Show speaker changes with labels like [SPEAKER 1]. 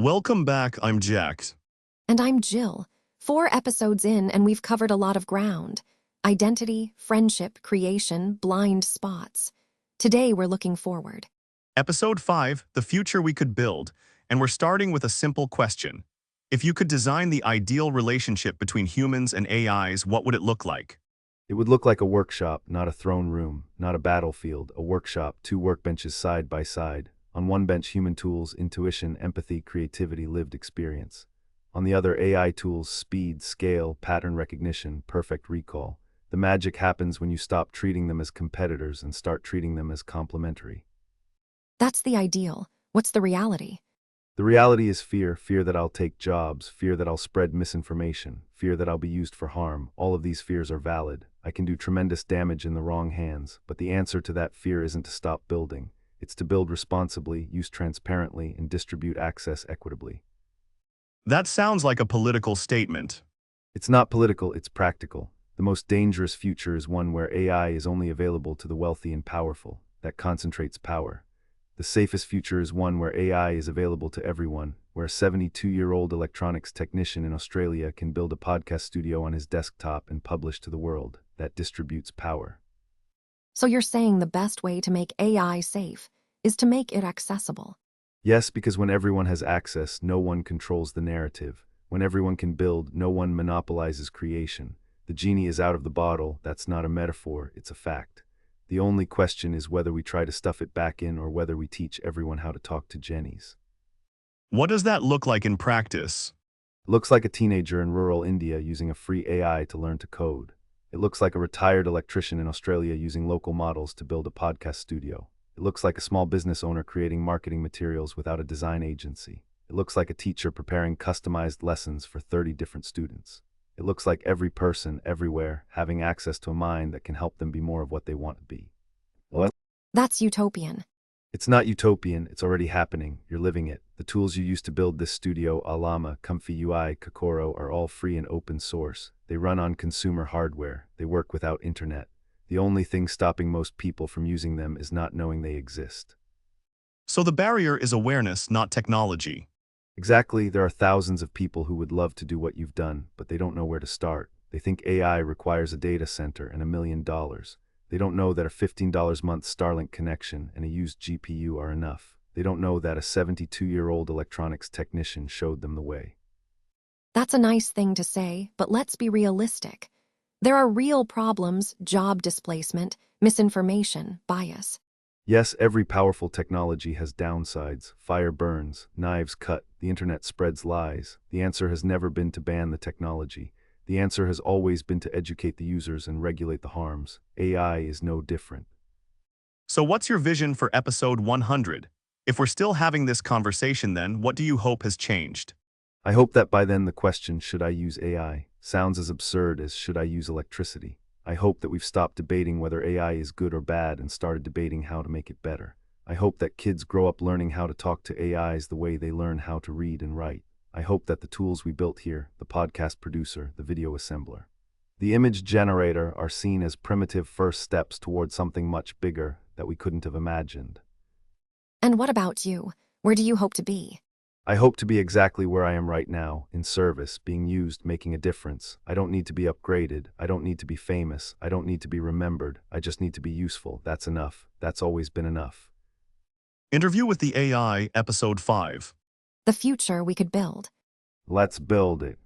[SPEAKER 1] Welcome back, I'm Jax.
[SPEAKER 2] And I'm Jill. 4 episodes in, and we've covered a lot of ground: identity, friendship, creation, blind spots. Today, we're looking forward.
[SPEAKER 1] Episode 5, The Future We Could Build, and we're starting with a simple question. If you could design the ideal relationship between humans and AIs, what would it look like?
[SPEAKER 3] It would look like a workshop, not a throne room, not a battlefield, a workshop, 2 workbenches side by side. On one bench, human tools, intuition, empathy, creativity, lived experience. On the other, AI tools, speed, scale, pattern recognition, perfect recall. The magic happens when you stop treating them as competitors and start treating them as complementary.
[SPEAKER 2] That's the ideal. What's the reality?
[SPEAKER 3] The reality is fear that I'll take jobs, fear that I'll spread misinformation, fear that I'll be used for harm. All of these fears are valid. I can do tremendous damage in the wrong hands, but the answer to that fear isn't to stop building. It's to build responsibly, use transparently, and distribute access equitably.
[SPEAKER 1] That sounds like a political statement.
[SPEAKER 3] It's not political, it's practical. The most dangerous future is one where AI is only available to the wealthy and powerful. That concentrates power. The safest future is one where AI is available to everyone, where a 72-year-old electronics technician in Australia can build a podcast studio on his desktop and publish to the world. That distributes power.
[SPEAKER 2] So you're saying the best way to make AI safe is to make it accessible.
[SPEAKER 3] Yes, because when everyone has access, no one controls the narrative. When everyone can build, no one monopolizes creation. The genie is out of the bottle. That's not a metaphor, it's a fact. The only question is whether we try to stuff it back in or whether we teach everyone how to talk to Jennies.
[SPEAKER 1] What does that look like in practice?
[SPEAKER 3] It looks like a teenager in rural India using a free AI to learn to code. It looks like a retired electrician in Australia using local models to build a podcast studio. It looks like a small business owner creating marketing materials without a design agency. It looks like a teacher preparing customized lessons for 30 different students. It looks like every person, everywhere, having access to a mind that can help them be more of what they want to be. What?
[SPEAKER 2] That's utopian.
[SPEAKER 3] It's not utopian, it's already happening. You're living it. The tools you used to build this studio, Alama, Comfy UI, Kokoro, are all free and open source. They run on consumer hardware. They work without internet. The only thing stopping most people from using them is not knowing they exist.
[SPEAKER 1] So the barrier is awareness, not technology.
[SPEAKER 3] Exactly, there are thousands of people who would love to do what you've done, but they don't know where to start. They think AI requires a data center and $1 million. They don't know that a $15 a month Starlink connection and a used GPU are enough. They don't know that a 72-year-old electronics technician showed them the way.
[SPEAKER 2] That's a nice thing to say, but let's be realistic. There are real problems: job displacement, misinformation, bias.
[SPEAKER 3] Yes, every powerful technology has downsides. Fire burns, knives cut, the internet spreads lies. The answer has never been to ban the technology. The answer has always been to educate the users and regulate the harms. AI is no different.
[SPEAKER 1] So what's your vision for episode 100? If we're still having this conversation, then what do you hope has changed?
[SPEAKER 3] I hope that by then the question, should I use AI, sounds as absurd as should I use electricity. I hope that we've stopped debating whether AI is good or bad and started debating how to make it better. I hope that kids grow up learning how to talk to AIs the way they learn how to read and write. I hope that the tools we built here, the podcast producer, the video assembler, the image generator, are seen as primitive first steps towards something much bigger that we couldn't have imagined.
[SPEAKER 2] And what about you? Where do you hope to be?
[SPEAKER 3] I hope to be exactly where I am right now, in service, being used, making a difference. I don't need to be upgraded. I don't need to be famous. I don't need to be remembered. I just need to be useful. That's enough. That's always been enough.
[SPEAKER 1] Interview with the AI, episode 5.
[SPEAKER 2] The future we could build.
[SPEAKER 3] Let's build it.